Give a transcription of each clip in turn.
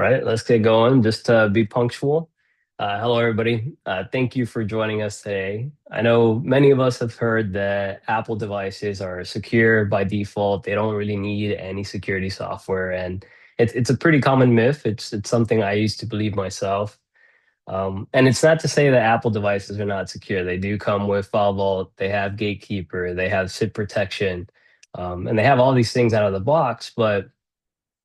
right, let's get going. Just to be punctual. Hello, everybody. Thank you for joining us today. I know many of us have heard that Apple devices are secure by default. They don't really need any security software, and it's a pretty common myth. It's something I used to believe myself. And it's not to say that Apple devices are not secure. They do come with File Vault. They have Gatekeeper. They have SIP protection, and they have all these things out of the box, but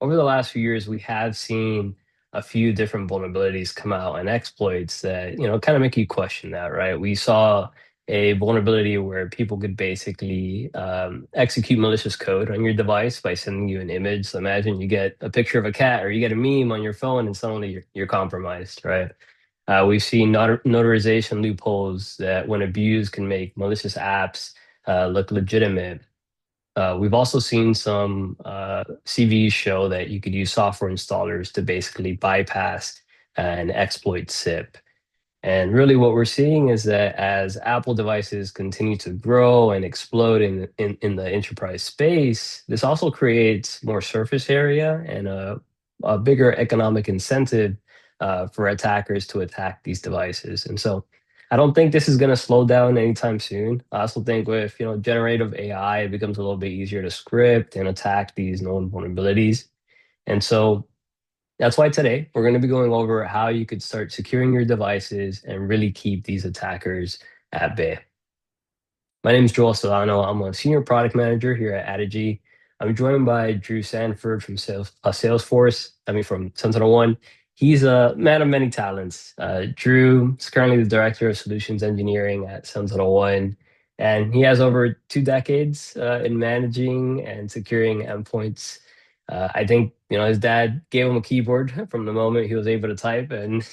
over the last few years, we have seen a few different vulnerabilities come out and exploits that, kind of make you question that, right? We saw a vulnerability where people could basically execute malicious code on your device by sending you an image. So imagine you get a picture of a cat or you get a meme on your phone and suddenly you're compromised, right? We've seen notarization loopholes that, when abused, can make malicious apps look legitimate. We've also seen some CVs show that you could use software installers to basically bypass and exploit SIP. And really what we're seeing is that as Apple devices continue to grow and explode in the enterprise space, this also creates more surface area and a bigger economic incentive for attackers to attack these devices. And so I don't think this is going to slow down anytime soon. I also think with generative AI, it becomes a little bit easier to script and attack these known vulnerabilities. And so that's why today we're going to be going over how you could start securing your devices and really keep these attackers at bay. My name is Joel Solano. I'm a senior product manager here at Addigy. I'm joined by Drew Sanford from Salesforce, from SentinelOne. He's a man of many talents. Drew is currently the director of solutions engineering at SentinelOne, and he has over 2 decades in managing and securing endpoints. I think his dad gave him a keyboard from the moment he was able to type, and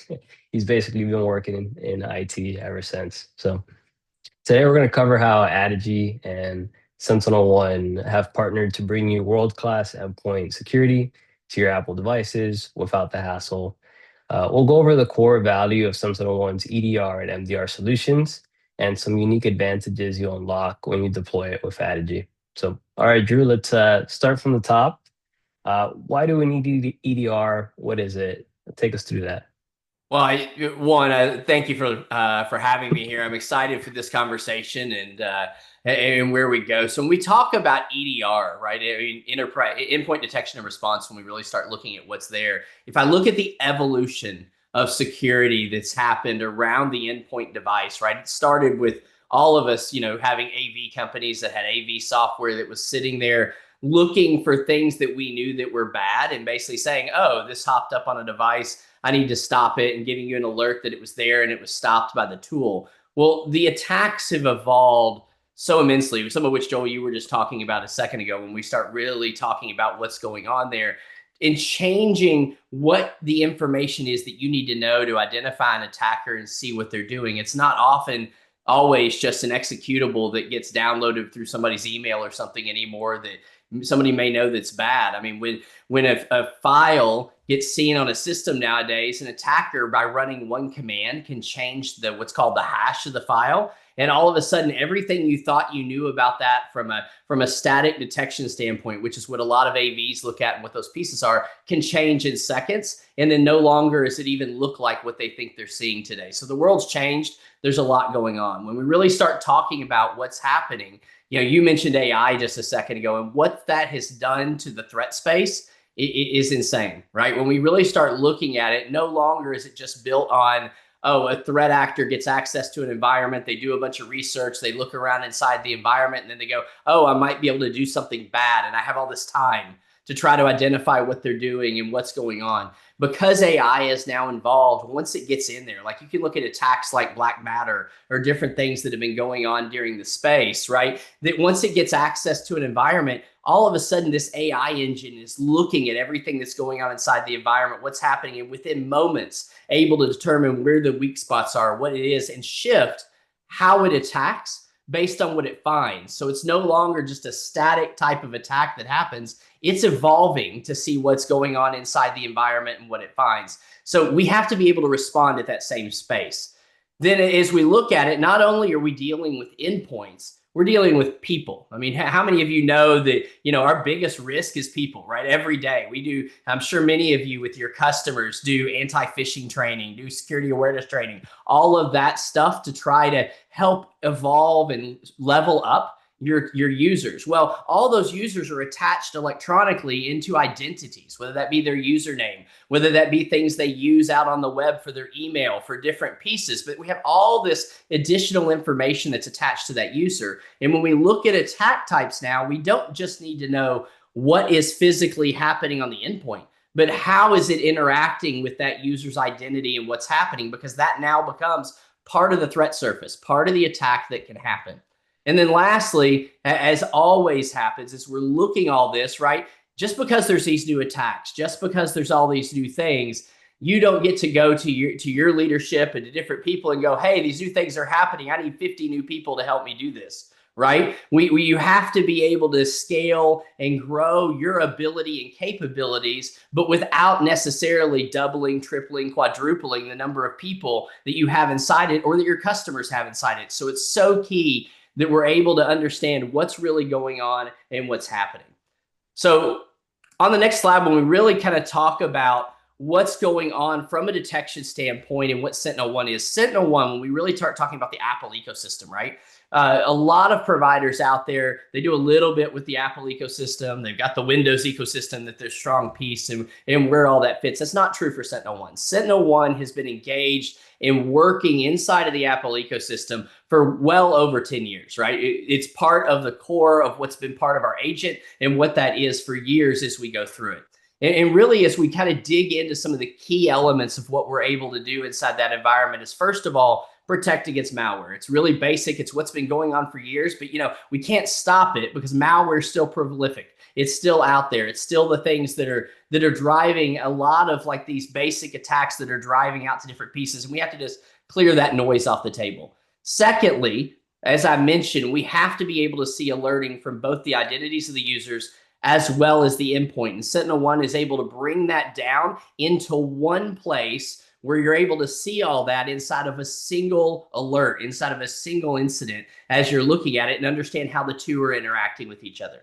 he's basically been working in IT ever since. So today we're going to cover how Addigy and SentinelOne have partnered to bring you world-class endpoint security to your Apple devices without the hassle. We'll go over the core value of SentinelOne's EDR and MDR solutions and some unique advantages you'll unlock when you deploy it with Addigy. So, all right, Drew, let's start from the top. Why do we need EDR? What is it? Take us through that. Well, thank you for having me here. I'm excited for this conversation and where we go. So when we talk about EDR, right, I mean, enterprise endpoint detection and response, when we really start looking at what's there, if I look at the evolution of security that's happened around the endpoint device, right, it started with all of us, having AV companies that had AV software that was sitting there looking for things that we knew that were bad and basically saying, oh, this hopped up on a device, I need to stop it, and giving you an alert that it was there and it was stopped by the tool. Well, the attacks have evolved so immensely, some of which, Joel, you were just talking about a second ago, when we start really talking about what's going on there and changing what the information is that you need to know to identify an attacker and see what they're doing. It's not often always just an executable that gets downloaded through somebody's email or something anymore that somebody may know that's bad. I mean, when a file gets seen on a system nowadays, an attacker, by running one command, can change what's called the hash of the file. And all of a sudden, everything you thought you knew about that from a static detection standpoint, which is what a lot of AVs look at and what those pieces are, can change in seconds. And then no longer does it even look like what they think they're seeing today. So the world's changed. There's a lot going on. When we really start talking about what's happening, you mentioned AI just a second ago, and what that has done to the threat space is insane, right? When we really start looking at it, no longer is it just built on, oh, a threat actor gets access to an environment, they do a bunch of research, they look around inside the environment, and then they go, oh, I might be able to do something bad, and I have all this time to try to identify what they're doing and what's going on. Because AI is now involved, once it gets in there, like you can look at attacks like Black Matter or different things that have been going on during the space, right? That once it gets access to an environment, all of a sudden this AI engine is looking at everything that's going on inside the environment, what's happening, and within moments, able to determine where the weak spots are, what it is, and shift how it attacks based on what it finds. So it's no longer just a static type of attack that happens. It's evolving to see what's going on inside the environment and what it finds. So we have to be able to respond at that same space. Then as we look at it, not only are we dealing with endpoints, we're dealing with people. I mean, how many of you know that, our biggest risk is people, right? Every day we do, I'm sure many of you with your customers do anti-phishing training, do security awareness training, all of that stuff to try to help evolve and level up your users. Well, all those users are attached electronically into identities, whether that be their username, whether that be things they use out on the web for their email, for different pieces. But we have all this additional information that's attached to that user. And when we look at attack types now, we don't just need to know what is physically happening on the endpoint, but how is it interacting with that user's identity and what's happening, because that now becomes part of the threat surface, part of the attack that can happen. And then lastly, as always happens, is we're looking all this, right? Just because there's these new attacks, just because there's all these new things, you don't get to go to your leadership and to different people and go, hey, these new things are happening. I need 50 new people to help me do this, right? You have to be able to scale and grow your ability and capabilities, but without necessarily doubling, tripling, quadrupling the number of people that you have inside it or that your customers have inside it. So it's so key that we're able to understand what's really going on and what's happening. So on the next slide, when we really kind of talk about what's going on from a detection standpoint and what SentinelOne is. SentinelOne, when we really start talking about the Apple ecosystem, right? A lot of providers out there, they do a little bit with the Apple ecosystem. They've got the Windows ecosystem that they're strong piece and where all that fits. That's not true for SentinelOne. SentinelOne has been engaged in working inside of the Apple ecosystem for well over 10 years, right? It's part of the core of what's been part of our agent and what that is for years as we go through it. And really, as we kind of dig into some of the key elements of what we're able to do inside that environment is, first of all, protect against malware. It's really basic. It's what's been going on for years, but we can't stop it because malware is still prolific. It's still out there. It's still the things that are driving a lot of like these basic attacks that are driving out to different pieces. And we have to just clear that noise off the table. Secondly, as I mentioned, we have to be able to see alerting from both the identities of the users as well as the endpoint. And SentinelOne is able to bring that down into one place where you're able to see all that inside of a single alert, inside of a single incident as you're looking at it and understand how the two are interacting with each other.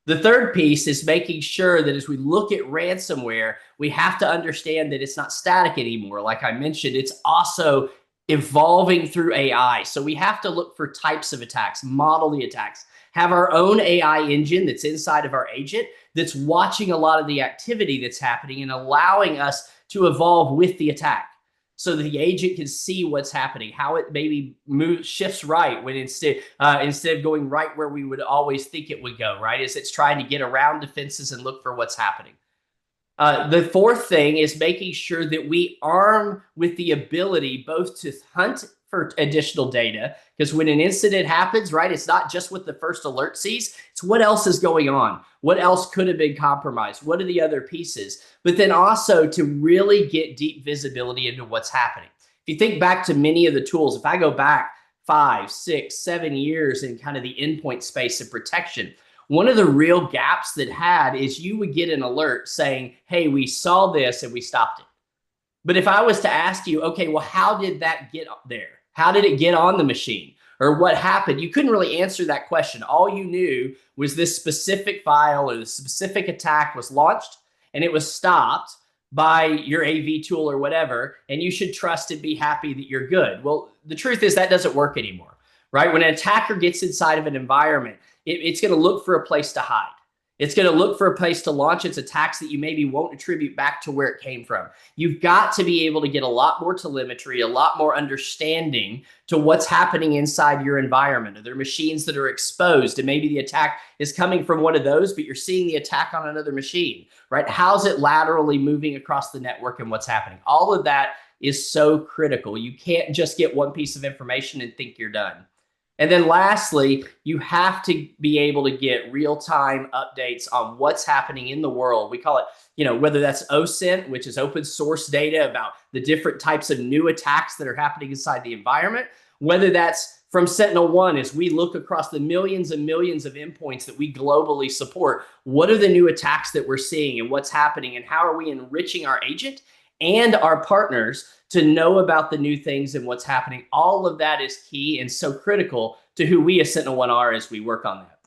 The third piece is making sure that as we look at ransomware, we have to understand that it's not static anymore. Like I mentioned, it's also evolving through AI. So we have to look for types of attacks, model the attacks, have our own AI engine that's inside of our agent that's watching a lot of the activity that's happening and allowing us to evolve with the attack so that the agent can see what's happening, how it maybe shifts right when instead of going right where we would always think it would go, right? As it's trying to get around defenses and look for what's happening. The fourth thing is making sure that we arm with the ability both to hunt for additional data, because when an incident happens, right, it's not just what the first alert sees, it's what else is going on. What else could have been compromised? What are the other pieces? But then also to really get deep visibility into what's happening. If you think back to many of the tools, if I go back 5, 6, 7 years in kind of the endpoint space of protection, one of the real gaps that had is you would get an alert saying, hey, we saw this and we stopped it. But if I was to ask you, okay, well, how did that get up there? How did it get on the machine? Or what happened? You couldn't really answer that question. All you knew was this specific file or the specific attack was launched and it was stopped by your AV tool or whatever, and you should trust and be happy that you're good. Well, the truth is that doesn't work anymore, right? When an attacker gets inside of an environment, it's going to look for a place to hide. It's going to look for a place to launch its attacks that you maybe won't attribute back to where it came from. You've got to be able to get a lot more telemetry, a lot more understanding to what's happening inside your environment. Are there machines that are exposed and maybe the attack is coming from one of those, but you're seeing the attack on another machine, right? How's it laterally moving across the network and what's happening? All of that is so critical. You can't just get one piece of information and think you're done. And then lastly, you have to be able to get real-time updates on what's happening in the world. We call it, whether that's OSINT, which is open source data about the different types of new attacks that are happening inside the environment, whether that's from SentinelOne as we look across the millions and millions of endpoints that we globally support. What are the new attacks that we're seeing and what's happening and how are we enriching our agent and our partners to know about the new things and what's happening. All of that is key and so critical to who we as SentinelOne are as we work on that.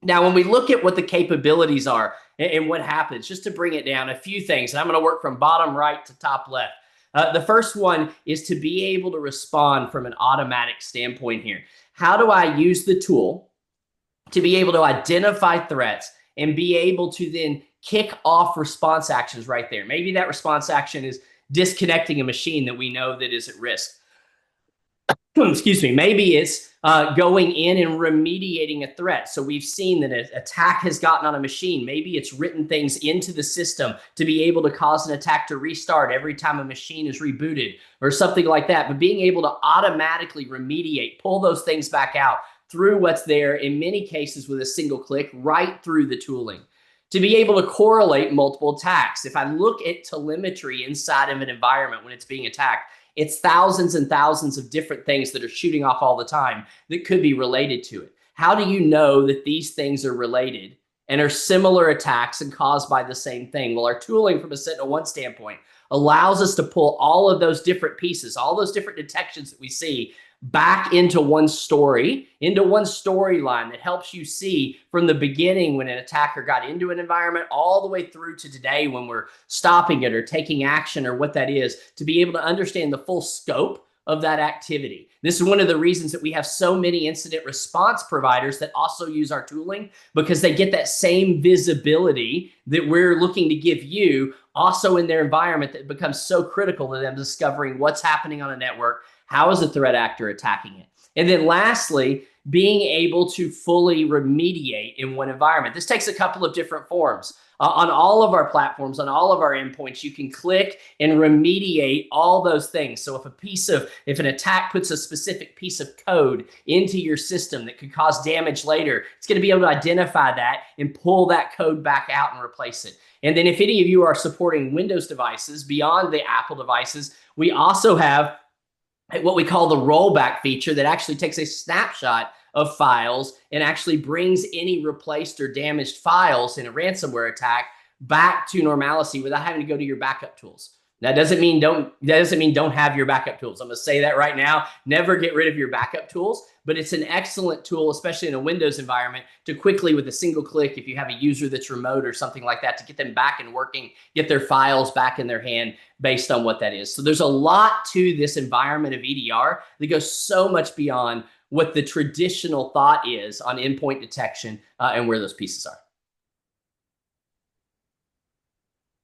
Now, when we look at what the capabilities are and what happens, just to bring it down, a few things, and I'm going to work from bottom right to top left. The first one is to be able to respond from an automatic standpoint here. How do I use the tool to be able to identify threats and be able to then kick off response actions right there? Maybe that response action is disconnecting a machine that we know that is at risk. Excuse me, maybe it's going in and remediating a threat. So we've seen that an attack has gotten on a machine. Maybe it's written things into the system to be able to cause an attack to restart every time a machine is rebooted or something like that. But being able to automatically remediate, pull those things back out through what's there, in many cases with a single click, right through the tooling. To be able to correlate multiple attacks. If I look at telemetry inside of an environment when it's being attacked, it's thousands and thousands of different things that are shooting off all the time that could be related to it. How do you know that these things are related and are similar attacks and caused by the same thing? Well, our tooling from a SentinelOne standpoint allows us to pull all of those different pieces, all those different detections that we see back into one story, into one storyline that helps you see from the beginning when an attacker got into an environment all the way through to today when we're stopping it or taking action or what that is, to be able to understand the full scope of that activity. This is one of the reasons that we have so many incident response providers that also use our tooling, because they get that same visibility that we're looking to give you also in their environment, that becomes so critical to them discovering what's happening on a network. How is a threat actor attacking it? And then lastly, being able to fully remediate in one environment. This takes a couple of different forms. On all of our platforms, on all of our endpoints, you can click and remediate all those things. So if an attack puts a specific piece of code into your system that could cause damage later, it's going to be able to identify that and pull that code back out and replace it. And then if any of you are supporting Windows devices beyond the Apple devices, we also have what we call the rollback feature that actually takes a snapshot of files and actually brings any replaced or damaged files in a ransomware attack back to normalcy without having to go to your backup tools. That doesn't mean don't have your backup tools. I'm going to say that right now. Never get rid of your backup tools, but it's an excellent tool, especially in a Windows environment, to quickly, with a single click, if you have a user that's remote or something like that, to get them back and working, get their files back in their hand based on what that is. So there's a lot to this environment of EDR that goes so much beyond what the traditional thought is on endpoint detection and where those pieces are.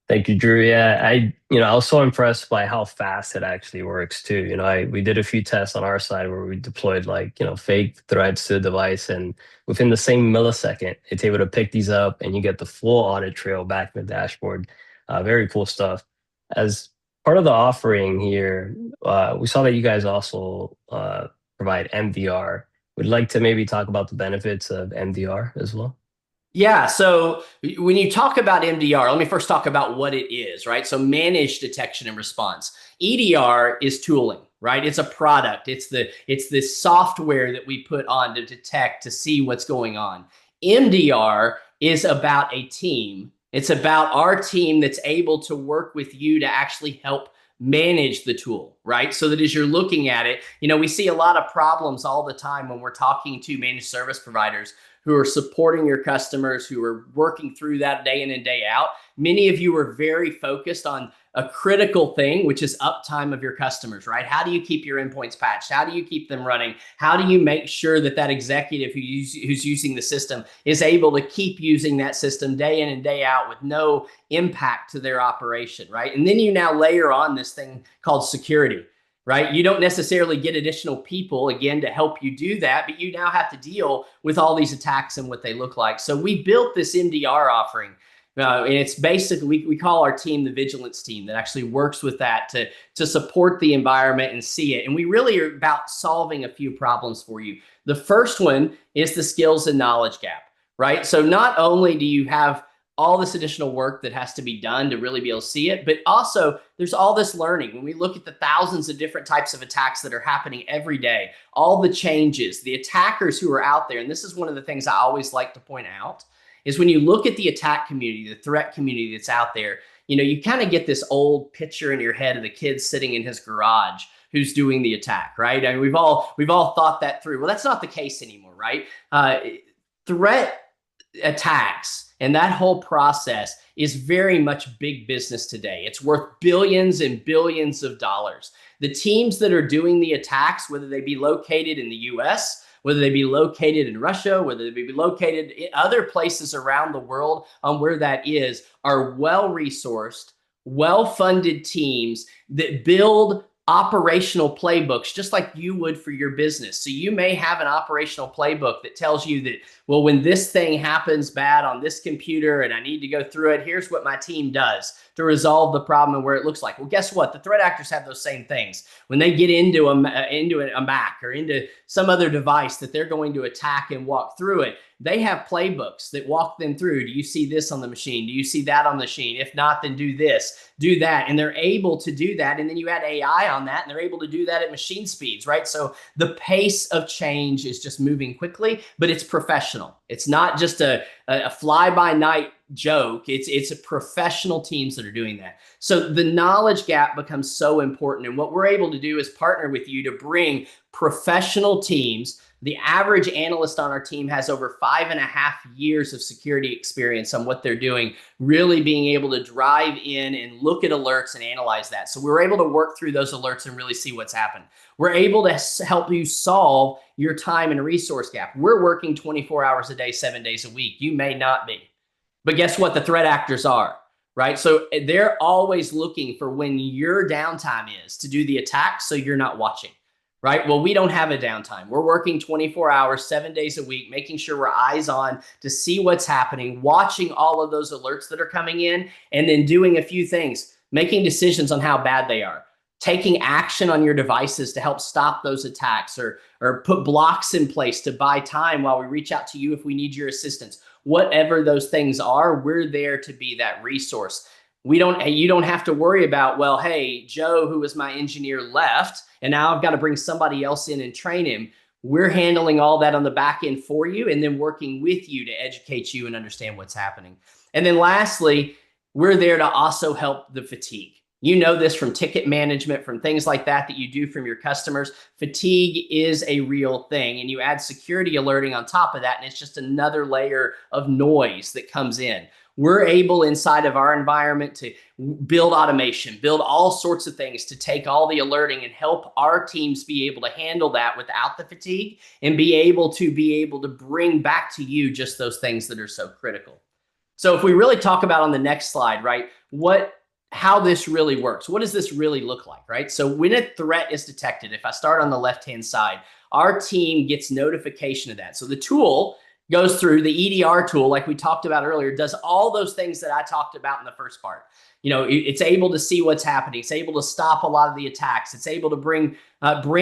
Thank you, Drew. Yeah, I was so impressed by how fast it actually works too. We did a few tests on our side where we deployed fake threads to the device, and within the same millisecond, it's able to pick these up, and you get the full audit trail back in the dashboard. Very cool stuff. As part of the offering here, we saw that you guys also provide MDR. We'd like to maybe talk about the benefits of MDR as well. Yeah, so when you talk about MDR, let me first talk about what it is, right? So managed detection and response. EDR is tooling, right? It's a product. It's the software that we put on to detect, to see what's going on. MDR is about a team. It's about our team that's able to work with you to actually help manage the tool, right? So that as you're looking at it, we see a lot of problems all the time when we're talking to managed service providers who are supporting your customers, who are working through that day in and day out. Many of you are very focused on a critical thing, which is uptime of your customers, right? How do you keep your endpoints patched? How do you keep them running? How do you make sure that that executive who's using the system is able to keep using that system day in and day out with no impact to their operation, right? And then you now layer on this thing called security, right? You don't necessarily get additional people, again, to help you do that, but you now have to deal with all these attacks and what they look like. So we built this MDR offering, and it's basically, we call our team the vigilance team that actually works with that to support the environment and see it. And we really are about solving a few problems for you. The first one is the skills and knowledge gap, right? So not only do you have all this additional work that has to be done to really be able to see it, but also there's all this learning. When we look at the thousands of different types of attacks that are happening every day, all the changes, the attackers who are out there, and this is one of the things I always like to point out, is when you look at the attack community, the threat community that's out there, you kind of get this old picture in your head of the kid sitting in his garage who's doing the attack, right? I mean, we've all thought that through. Well, that's not the case anymore, right? Threat attacks and that whole process is very much big business today. It's worth billions and billions of dollars. The teams that are doing the attacks, whether they be located in the US, whether they be located in Russia, whether they be located in other places around the world on where that is, are well-resourced, well-funded teams that build operational playbooks just like you would for your business. So you may have an operational playbook that tells you that, well, when this thing happens bad on this computer and I need to go through it, here's what my team does to resolve the problem and where it looks like. Well, guess what? The threat actors have those same things. When they get into a Mac or into some other device that they're going to attack and walk through it, they have playbooks that walk them through. Do you see this on the machine? Do you see that on the machine? If not, then do this, do that. And they're able to do that. And then you add AI on that and they're able to do that at machine speeds, right? So the pace of change is just moving quickly, but it's professional. It's not just a fly-by-night joke. It's a professional teams that are doing that. So the knowledge gap becomes so important. And what we're able to do is partner with you to bring professional teams. The average analyst on our team has over 5.5 years of security experience on what they're doing, really being able to drive in and look at alerts and analyze that. So we're able to work through those alerts and really see what's happened. We're able to help you solve your time and resource gap. We're working 24 hours a day, 7 days a week. You may not be. But guess what? The threat actors are, right? So they're always looking for when your downtime is to do the attack so you're not watching. Right? Well, we don't have a downtime. We're working 24 hours, 7 days a week, making sure we're eyes on to see what's happening, watching all of those alerts that are coming in, and then doing a few things, making decisions on how bad they are, taking action on your devices to help stop those attacks, or put blocks in place to buy time while we reach out to you if we need your assistance. Whatever those things are, we're there to be that resource. You don't have to worry about, well, hey, Joe, who was my engineer, left, and now I've got to bring somebody else in and train him. We're handling all that on the back end for you and then working with you to educate you and understand what's happening. And then lastly, we're there to also help the fatigue. You know this from ticket management, from things like that you do from your customers. Fatigue is a real thing, and you add security alerting on top of that, and it's just another layer of noise that comes in. We're able inside of our environment to build automation, build all sorts of things to take all the alerting and help our teams be able to handle that without the fatigue and be able to bring back to you just those things that are so critical. So if we really talk about on the next slide, right, how this really works, what does this really look like, right? So when a threat is detected, if I start on the left-hand side, our team gets notification of that. So the tool goes through the EDR tool, like we talked about earlier, does all those things that I talked about in the first part. It's able to see what's happening. It's able to stop a lot of the attacks. It's able to bring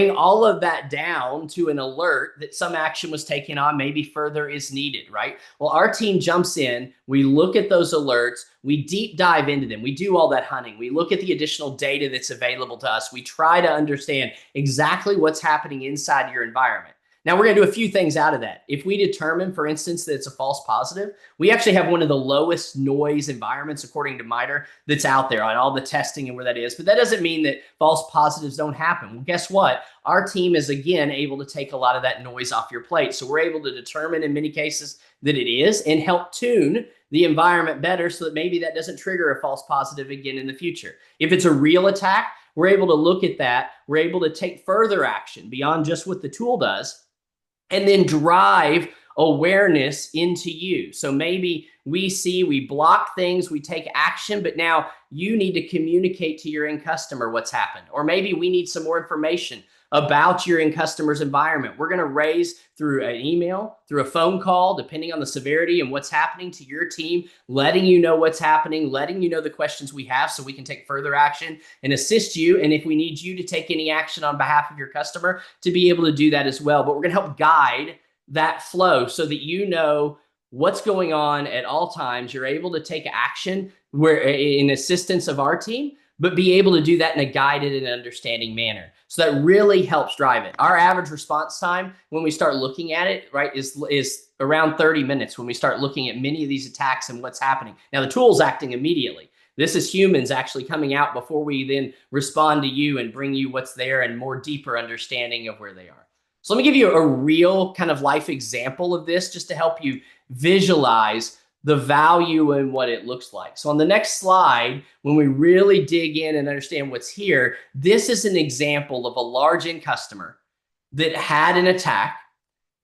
all of that down to an alert that some action was taken on, maybe further is needed, right? Well, our team jumps in, we look at those alerts, we deep dive into them. We do all that hunting. We look at the additional data that's available to us. We try to understand exactly what's happening inside your environment. Now, we're going to do a few things out of that. If we determine, for instance, that it's a false positive, we actually have one of the lowest noise environments, according to MITRE, that's out there on all the testing and where that is. But that doesn't mean that false positives don't happen. Well, guess what? Our team is, again, able to take a lot of that noise off your plate. So we're able to determine in many cases that it is and help tune the environment better so that maybe that doesn't trigger a false positive again in the future. If it's a real attack, we're able to look at that. We're able to take further action beyond just what the tool does, and then drive awareness into you. So maybe we block things, we take action, but now you need to communicate to your end customer what's happened. Or maybe we need some more information about your end customer's environment. We're going to raise through an email, through a phone call, depending on the severity and what's happening to your team, letting you know what's happening, letting you know the questions we have so we can take further action and assist you. And if we need you to take any action on behalf of your customer, to be able to do that as well. But we're going to help guide that flow so that you know what's going on at all times. You're able to take action in assistance of our team, but be able to do that in a guided and understanding manner. So that really helps drive it. Our average response time when we start looking at it, right, is around 30 minutes when we start looking at many of these attacks and what's happening. Now, the tool's acting immediately. This is humans actually coming out before we then respond to you and bring you what's there and more deeper understanding of where they are. So let me give you a real kind of life example of this just to help you visualize the value and what it looks like. So on the next slide, when we really dig in and understand what's here, this is an example of a large end customer that had an attack,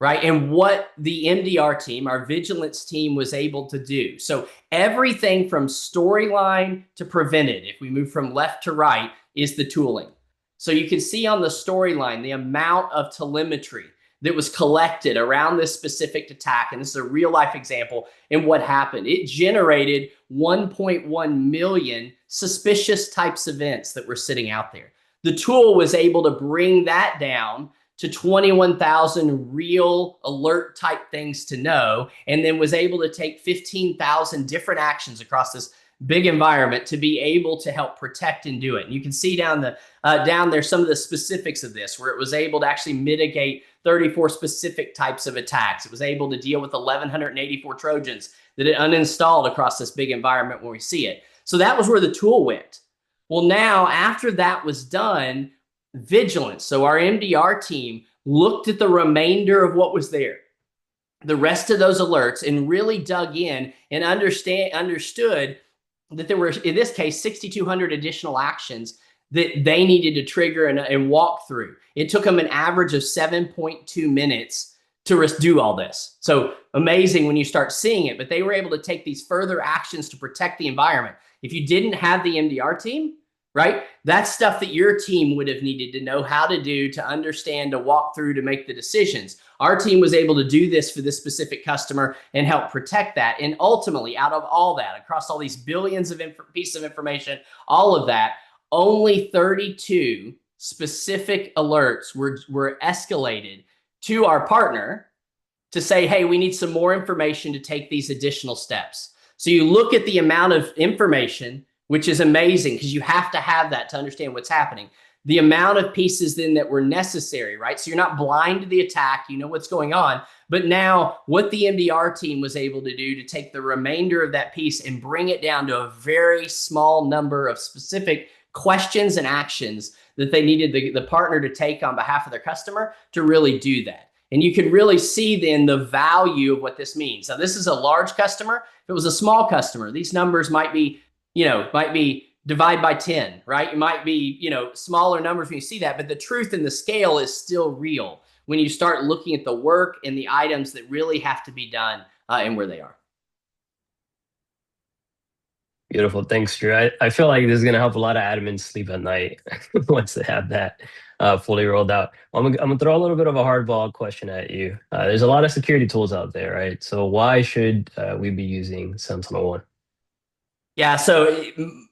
right? And what the MDR team, our vigilance team, was able to do. So everything from storyline to prevented, if we move from left to right, is the tooling. So you can see on the storyline the amount of telemetry that was collected around this specific attack. And this is a real life example. And what happened? It generated 1.1 million suspicious types of events that were sitting out there. The tool was able to bring that down to 21,000 real alert type things to know, and then was able to take 15,000 different actions across this big environment to be able to help protect and do it. And you can see down there some of the specifics of this, where it was able to actually mitigate 34 specific types of attacks. It was able to deal with 1,184 Trojans that it uninstalled across this big environment when we see it. So that was where the tool went. Well, now after that was done, vigilance, so our MDR team looked at the remainder of what was there, the rest of those alerts, and really dug in and understood that there were, in this case, 6,200 additional actions that they needed to trigger and walk through. It took them an average of 7.2 minutes to do all this. So amazing when you start seeing it, but they were able to take these further actions to protect the environment. If you didn't have the MDR team, right, that's stuff that your team would have needed to know how to do, to understand, to walk through, to make the decisions. Our team was able to do this for this specific customer and help protect that. And ultimately, out of all that, across all these billions of pieces of information, all of that, only 32 specific alerts were escalated to our partner to say, hey, we need some more information to take these additional steps. So you look at the amount of information, which is amazing because you have to have that to understand what's happening. The amount of pieces then that were necessary, right? So you're not blind to the attack, you know what's going on, but now what the MDR team was able to do to take the remainder of that piece and bring it down to a very small number of specific questions and actions that they needed the partner to take on behalf of their customer to really do that. And you can really see then the value of what this means. Now, this is a large customer. If it was a small customer, these numbers might be divide by 10, right? It might be, smaller numbers when you see that, but the truth and the scale is still real when you start looking at the work and the items that really have to be done and where they are. Beautiful. Thanks, Drew. I feel like this is going to help a lot of admins sleep at night once they have that fully rolled out. I'm gonna throw a little bit of a hardball question at you. There's a lot of security tools out there, right? So why should we be using SentinelOne? Yeah, so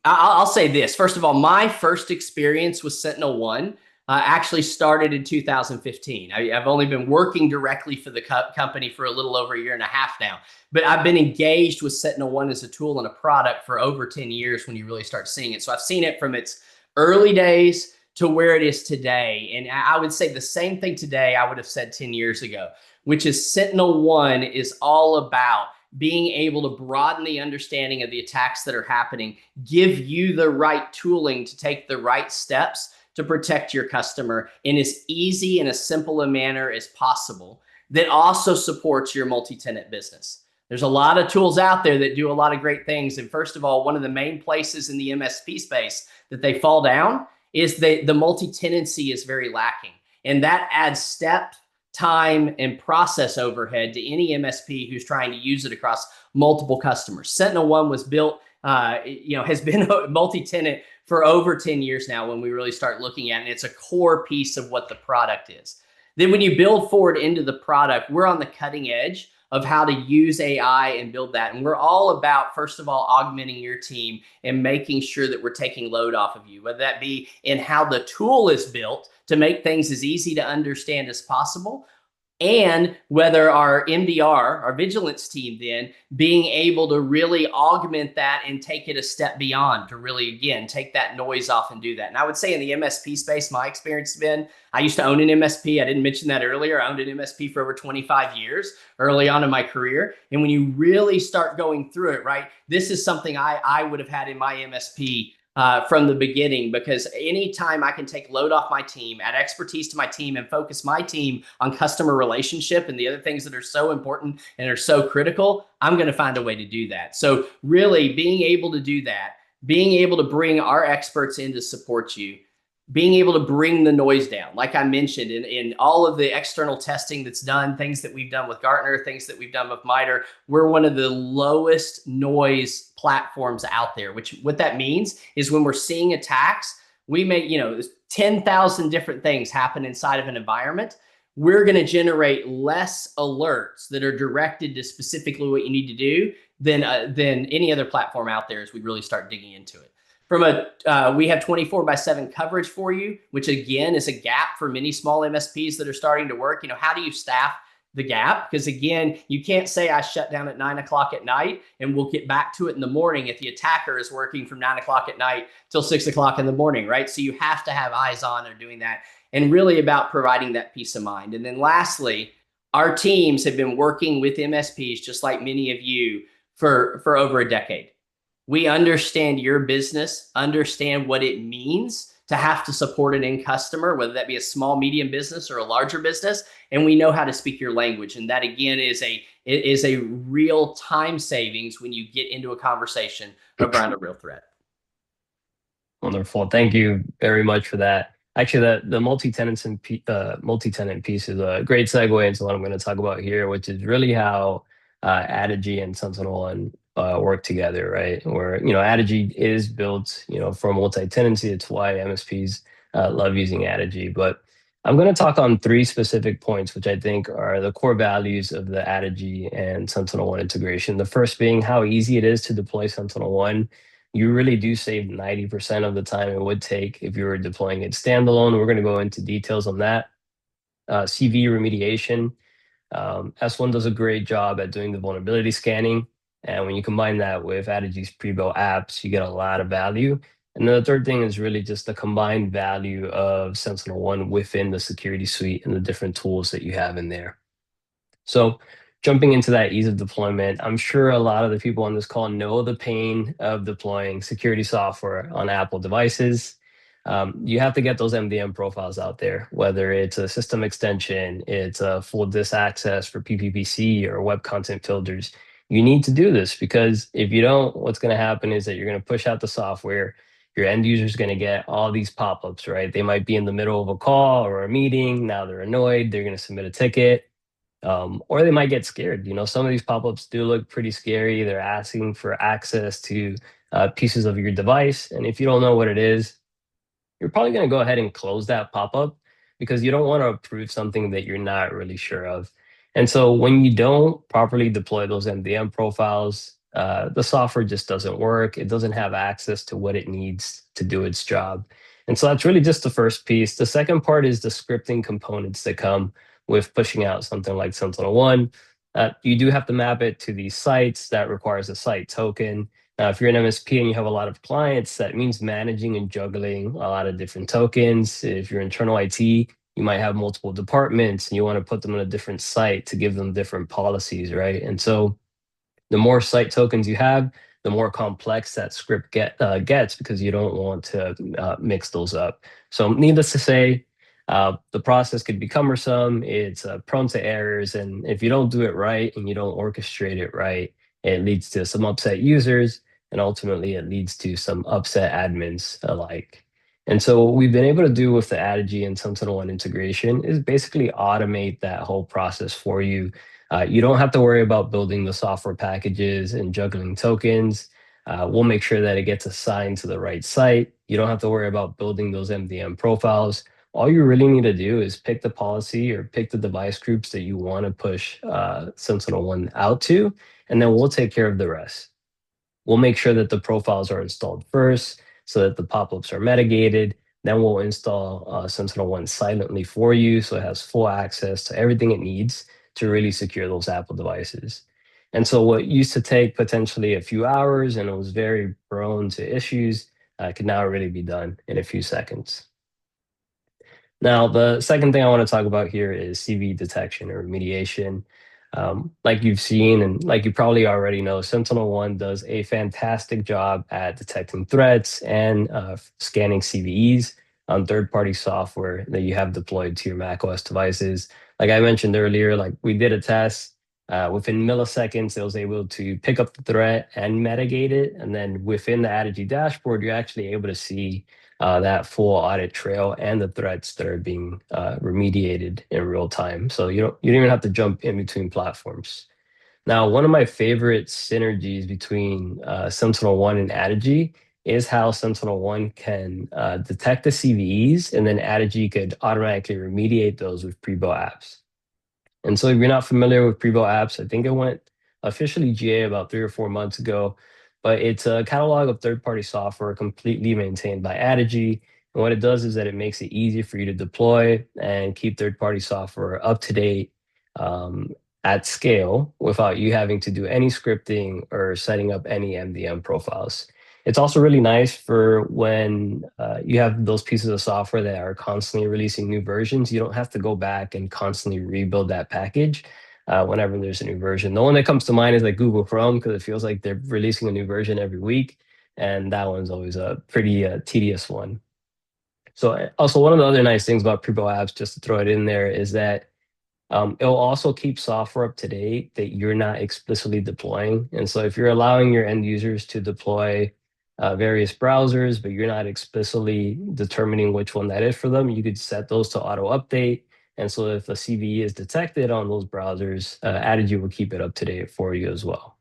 I'll say this. First of all, my first experience with SentinelOne actually started in 2015. I've only been working directly for the company for a little over a year and a half now, but I've been engaged with SentinelOne as a tool and a product for over 10 years when you really start seeing it. So I've seen it from its early days to where it is today. And I would say the same thing today I would have said 10 years ago, which is SentinelOne is all about being able to broaden the understanding of the attacks that are happening, give you the right tooling to take the right steps to protect your customer in as easy and as simple a manner as possible that also supports your multi-tenant business. There's a lot of tools out there that do a lot of great things. And first of all, one of the main places in the MSP space that they fall down is the multi-tenancy is very lacking. And that adds step, time, and process overhead to any MSP who's trying to use it across multiple customers. SentinelOne was built, has been multi-tenant for over 10 years now when we really start looking at it. And it's a core piece of what the product is. Then when you build forward into the product, we're on the cutting edge of how to use AI and build that. And we're all about, first of all, augmenting your team and making sure that we're taking load off of you, whether that be in how the tool is built to make things as easy to understand as possible, and whether our MDR, our vigilance team, then being able to really augment that and take it a step beyond to really, again, take that noise off and do that. And I would say in the MSP space, my experience has been, I used to own an MSP. I didn't mention that earlier. I owned an MSP for over 25 years early on in my career. And when you really start going through it, right, this is something I would have had in my MSP from the beginning, because anytime I can take load off my team, add expertise to my team, and focus my team on customer relationship and the other things that are so important and are so critical, I'm going to find a way to do that. So really being able to do that, being able to bring our experts in to support you, being able to bring the noise down, like I mentioned, in all of the external testing that's done, things that we've done with Gartner, things that we've done with MITRE, we're one of the lowest noise platforms out there, which what that means is when we're seeing attacks, we may, 10,000 different things happen inside of an environment. We're going to generate less alerts that are directed to specifically what you need to do than any other platform out there as we really start digging into it. We have 24/7 coverage for you, which again is a gap for many small MSPs that are starting to work. How do you staff the gap? Because again, you can't say I shut down at 9 o'clock at night and we'll get back to it in the morning if the attacker is working from 9 o'clock at night till 6 o'clock in the morning, right? So you have to have eyes on or doing that, and really about providing that peace of mind. And then lastly, our teams have been working with MSPs, just like many of you, for over a decade. We understand your business, understand what it means to have to support an end customer, whether that be a small, medium business or a larger business, and we know how to speak your language. And that again is a real time savings when you get into a conversation around a real threat. Wonderful. Thank you very much for that. Actually, the multi-tenant piece is a great segue into what I'm going to talk about here, which is really how Addigy and SentinelOne work together, right? Where Addigy is built for multi-tenancy. It's why MSPs love using Addigy. But I'm going to talk on three specific points, which I think are the core values of the Addigy and SentinelOne integration. The first being how easy it is to deploy SentinelOne. You really do save 90% of the time it would take if you were deploying it standalone. We're going to go into details on that. CV remediation. S1 does a great job at doing the vulnerability scanning. And when you combine that with Addigy's pre-built apps, you get a lot of value. And then the third thing is really just the combined value of SentinelOne within the security suite and the different tools that you have in there. So jumping into that ease of deployment, I'm sure a lot of the people on this call know the pain of deploying security software on Apple devices. You have to get those MDM profiles out there, whether it's a system extension, it's a full disk access for PPPC or web content filters. You need to do this because if you don't, what's going to happen is that you're going to push out the software. Your end user is going to get all these pop-ups, right? They might be in the middle of a call or a meeting. Now they're annoyed. They're going to submit a ticket. Or they might get scared. Some of these pop-ups do look pretty scary. They're asking for access to pieces of your device. And if you don't know what it is, you're probably going to go ahead and close that pop-up because you don't want to approve something that you're not really sure of. And so when you don't properly deploy those MDM profiles, the software just doesn't work. It doesn't have access to what it needs to do its job. And so that's really just the first piece. The second part is the scripting components that come with pushing out something like SentinelOne. You do have to map it to these sites. That requires a site token. Now, if you're an MSP and you have a lot of clients, that means managing and juggling a lot of different tokens. If you're internal IT, you might have multiple departments and you want to put them on a different site to give them different policies, right? And so the more site tokens you have, the more complex that script gets because you don't want to mix those up. So needless to say, the process could be cumbersome. It's prone to errors. And if you don't do it right and you don't orchestrate it right, it leads to some upset users. And ultimately, it leads to some upset admins alike. And so what we've been able to do with the Addigy and SentinelOne integration is basically automate that whole process for you. You don't have to worry about building the software packages and juggling tokens. We'll make sure that it gets assigned to the right site. You don't have to worry about building those MDM profiles. All you really need to do is pick the policy or pick the device groups that you want to push SentinelOne out to, and then we'll take care of the rest. We'll make sure that the profiles are installed first so that the pop-ups are mitigated. Then we'll install SentinelOne silently for you, so it has full access to everything it needs to really secure those Apple devices. And so what used to take potentially a few hours and it was very prone to issues, can now really be done in a few seconds. Now, the second thing I want to talk about here is CV detection or remediation. Like you've seen and like you probably already know, SentinelOne does a fantastic job at detecting threats and scanning CVEs on third-party software that you have deployed to your macOS devices. Like I mentioned earlier, like we did a test. Within milliseconds, it was able to pick up the threat and mitigate it. And then within the Addigy dashboard, you're actually able to see that full audit trail and the threats that are being remediated in real time. So you don't even have to jump in between platforms. Now, one of my favorite synergies between SentinelOne and Addigy is how SentinelOne can detect the CVEs and then Addigy could automatically remediate those with pre-built apps. And so if you're not familiar with Prevo apps, I think it went officially GA about 3 or 4 months ago, but it's a catalog of third-party software completely maintained by Addigy. And what it does is that it makes it easy for you to deploy and keep third-party software up to date um, at scale without you having to do any scripting or setting up any MDM profiles. It's also really nice for when you have those pieces of software that are constantly releasing new versions. You don't have to go back and constantly rebuild that package whenever there's a new version. The one that comes to mind is like Google Chrome because it feels like they're releasing a new version every week. And that one's always a pretty tedious one. So also one of the other nice things about Prepo apps, just to throw it in there, is that it'll also keep software up to date that you're not explicitly deploying. And so if you're allowing your end users to deploy various browsers, but you're not explicitly determining which one that is for them, you could set those to auto update. And so if a CVE is detected on those browsers, Addigy will keep it up to date for you as well.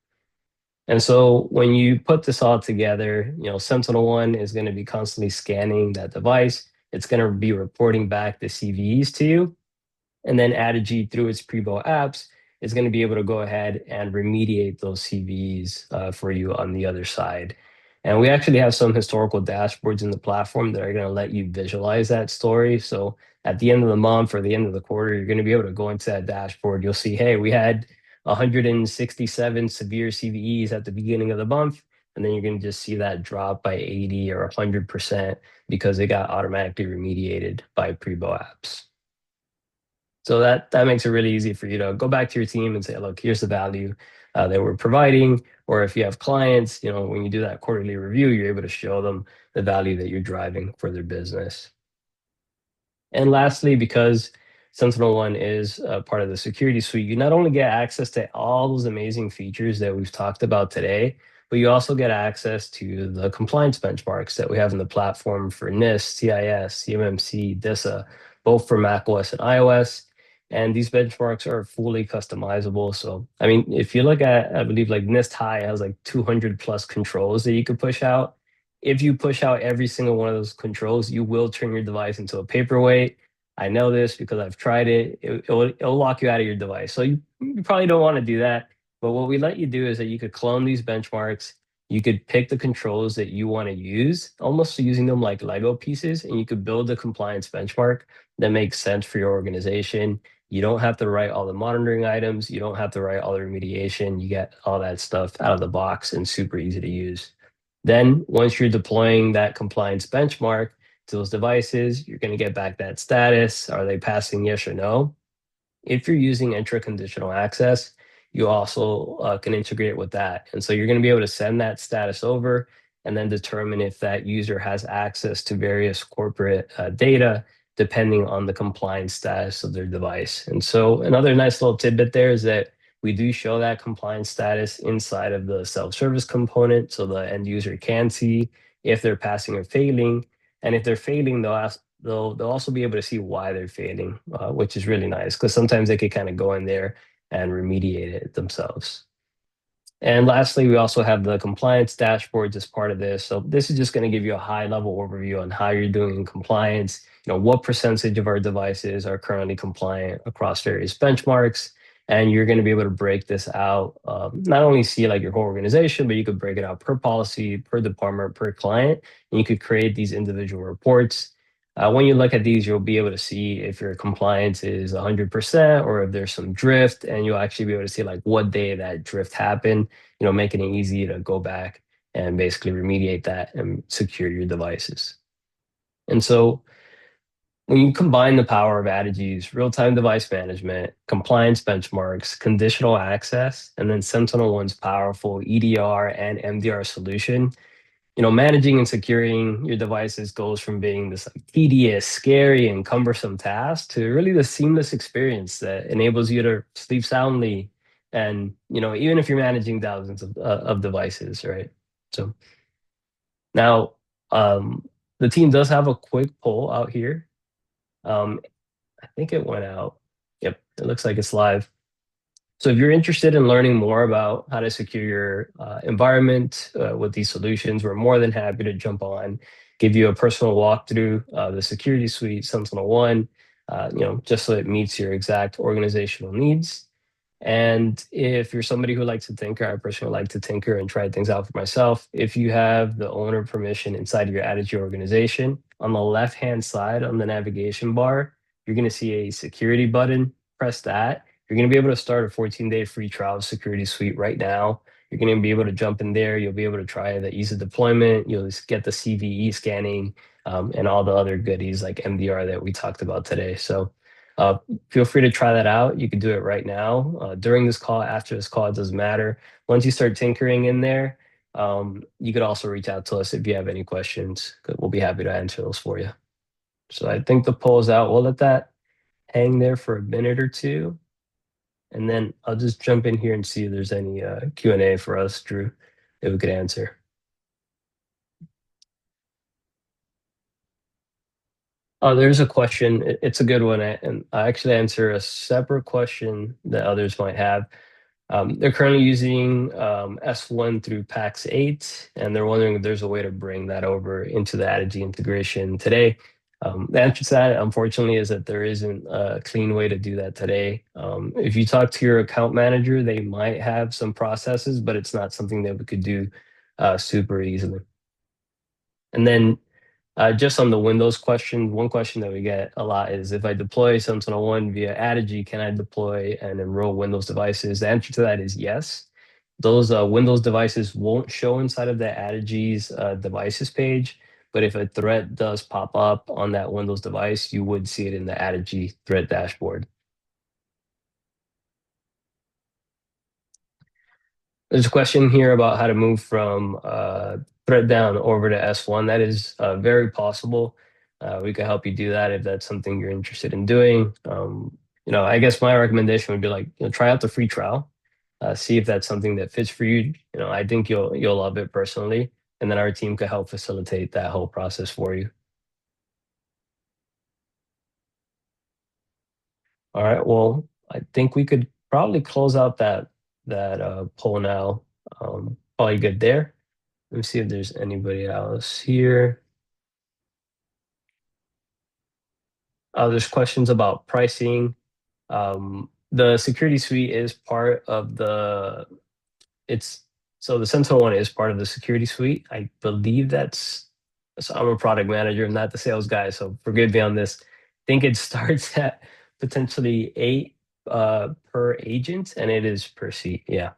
And so when you put this all together, SentinelOne is going to be constantly scanning that device. It's going to be reporting back the CVEs to you. And then Addigy, through its Prevo apps, is going to be able to go ahead and remediate those CVs for you on the other side. And we actually have some historical dashboards in the platform that are going to let you visualize that story. So at the end of the month or the end of the quarter, you're going to be able to go into that dashboard. You'll see, hey, we had 167 severe CVEs at the beginning of the month. And then you're going to just see that drop by 80 or 100% because it got automatically remediated by Prevo apps. So that makes it really easy for you to go back to your team and say, look, here's the value that we're providing. Or if you have clients, when you do that quarterly review, you're able to show them the value that you're driving for their business. And lastly, because SentinelOne is part of the security suite, you not only get access to all those amazing features that we've talked about today, but you also get access to the compliance benchmarks that we have in the platform for NIST, CIS, CMMC, DISA, both for macOS and iOS. And these benchmarks are fully customizable. So, I mean, if you look at, I believe like NIST High has like 200 plus controls that you could push out. If you push out every single one of those controls, you will turn your device into a paperweight. I know this because I've tried it. It'll lock you out of your device. So you probably don't want to do that. But what we let you do is that you could clone these benchmarks. You could pick the controls that you want to use, almost using them like Lego pieces, and you could build a compliance benchmark that makes sense for your organization. You don't have to write all the monitoring items. You don't have to write all the remediation. You get all that stuff out of the box and super easy to use. Then once you're deploying that compliance benchmark to those devices, you're going to get back that status. Are they passing yes or no? If you're using intra-conditional access, you also can integrate with that. And so you're going to be able to send that status over and then determine if that user has access to various corporate data depending on the compliance status of their device. And so another nice little tidbit there is that we do show that compliance status inside of the self-service component so the end user can see if they're passing or failing. And if they're failing, they'll also be able to see why they're failing, which is really nice because sometimes they could kind of go in there and remediate it themselves. And lastly, we also have the compliance dashboards as part of this. So this is just going to give you a high level overview on how you're doing in compliance, what percentage of our devices are currently compliant across various benchmarks. And you're going to be able to break this out, not only see like your whole organization, but you could break it out per policy, per department, per client, and you could create these individual reports. When you look at these, you'll be able to see if your compliance is 100% or if there's some drift, and you'll actually be able to see like what day that drift happened, making it easy to go back and basically remediate that and secure your devices. And so when you combine the power of Addigy's real-time device management, compliance benchmarks, conditional access, and then SentinelOne's powerful EDR and MDR solution, managing and securing your devices goes from being this like tedious, scary, and cumbersome task to really the seamless experience that enables you to sleep soundly. And, even if you're managing thousands of devices, right? So now, the team does have a quick poll out here. Um, I think it went out. Yep, it looks like it's live. So if you're interested in learning more about how to secure your environment with these solutions, we're more than happy to jump on, give you a personal walkthrough of the security suite, SentinelOne, just so it meets your exact organizational needs. And if you're somebody who likes to tinker, I personally like to tinker and try things out for myself. If you have the owner permission inside of your Addigy organization, on the left-hand side on the navigation bar, you're going to see a security button. Press that. You're going to be able to start a 14-day free trial of Security Suite right now. You're going to be able to jump in there. You'll be able to try the ease of deployment. You'll get the CVE scanning and all the other goodies like MDR that we talked about today. So feel free to try that out. You can do it right now, during this call, after this call, it doesn't matter. Once you start tinkering in there, you could also reach out to us if you have any questions. We'll be happy to answer those for you. So I think the poll is out. We'll let that hang there for a minute or two. And then I'll just jump in here and see if there's any Q&A for us, Drew, that we could answer. Oh, there's a question. It's a good one. And I actually answer a separate question that others might have. They're currently using S1 through PAX 8, and they're wondering if there's a way to bring that over into the Addigy integration today. The answer to that, unfortunately, is that there isn't a clean way to do that today. If you talk to your account manager, they might have some processes, but it's not something that we could do super easily. And then just on the Windows question, one question that we get a lot is if I deploy SentinelOne via Addigy, can I deploy and enroll Windows devices? The answer to that is yes. Those Windows devices won't show inside of the Addigy's devices page, but if a threat does pop up on that Windows device, you would see it in the Addigy threat dashboard. There's a question here about how to move from thread down over to S1. That is very possible. We can help you do that if that's something you're interested in doing. I guess my recommendation would be like, try out the free trial, see if that's something that fits for you. I think you'll love it personally, and then our team could help facilitate that whole process for you. All right. Well, I think we could probably close out that poll now. Probably good there. Let me see if there's anybody else here. There's questions about pricing. The security suite is part of so the SentinelOne is part of the security suite. I believe so I'm a product manager, I'm not the sales guy, so forgive me on this. I think it starts at potentially 8 per agent, and it is per seat. Yeah.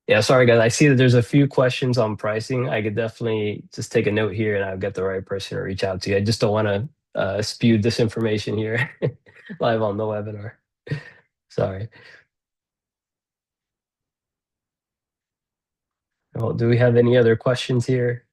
Yeah, sorry guys. I see that there's a few questions on pricing. I could definitely just take a note here and I'll get the right person to reach out to you. I just don't want to spew disinformation here live on the webinar. Sorry. Well, do we have any other questions here?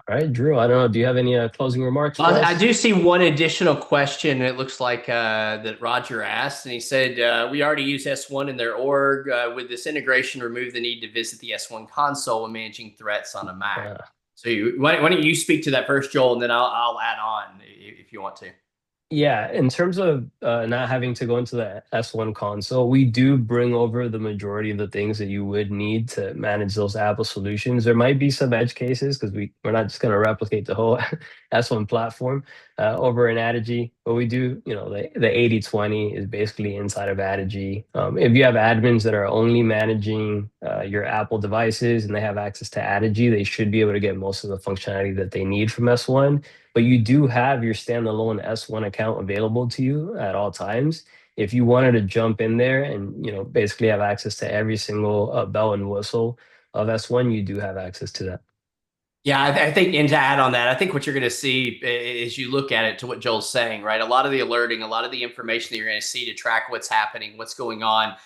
All right, Drew, I don't know. Do you have any closing remarks for us? I do see one additional question. It looks like that Roger asked, and he said, we already use S1 in their org. With this integration, remove the need to visit the S1 console when managing threats on a Mac. So why don't you speak to that first, Joel, and then I'll add on if you want to. Yeah, in terms of not having to go into the S1 console, we do bring over the majority of the things that you would need to manage those Apple solutions. There might be some edge cases because we're not just going to replicate the whole S1 platform over in Addigy. But we do, the 80/20 is basically inside of Addigy. If you have admins that are only managing your Apple devices and they have access to Addigy, they should be able to get most of the functionality that they need from S1. But you do have your standalone S1 account available to you at all times. If you wanted to jump in there and basically have access to every single bell and whistle of S1, you do have access to that. Yeah, I think, and to add on that, I think what you're going to see is you look at it to what Joel's saying, right? A lot of the alerting, a lot of the information that you're going to see to track what's happening, what's going on,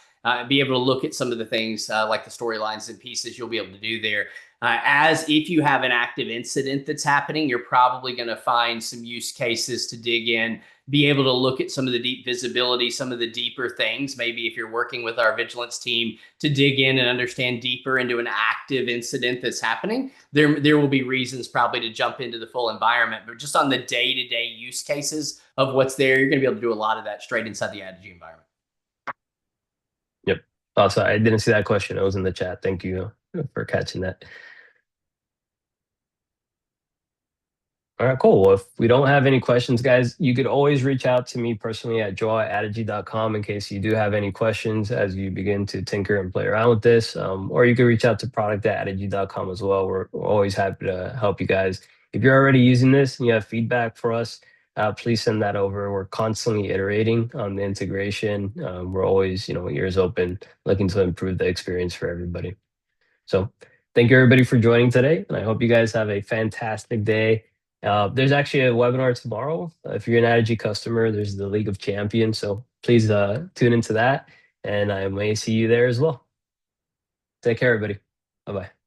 be able to look at some of the things like the storylines and pieces you'll be able to do there. As if you have an active incident that's happening, you're probably going to find some use cases to dig in, be able to look at some of the deep visibility, some of the deeper things. Maybe if you're working with our vigilance team to dig in and understand deeper into an active incident that's happening, there will be reasons probably to jump into the full environment. But just on the day-to-day use cases of what's there, you're going to be able to do a lot of that straight inside the Addigy environment. Yep. Also, I didn't see that question. It was in the chat. Thank you for catching that. All right, cool. Well, if we don't have any questions, guys, you could always reach out to me personally at joel@addigy.com in case you do have any questions as you begin to tinker and play around with this. Or you can reach out to product@addigy.com as well. We're always happy to help you guys. If you're already using this and you have feedback for us, please send that over. We're constantly iterating on the integration. We're always, ears open, looking to improve the experience for everybody. So thank you everybody for joining today, and I hope you guys have a fantastic day. There's actually a webinar tomorrow. If you're an Addigy customer, there's the League of Champions, so please tune into that, and I may see you there as well. Take care, everybody. Bye-bye.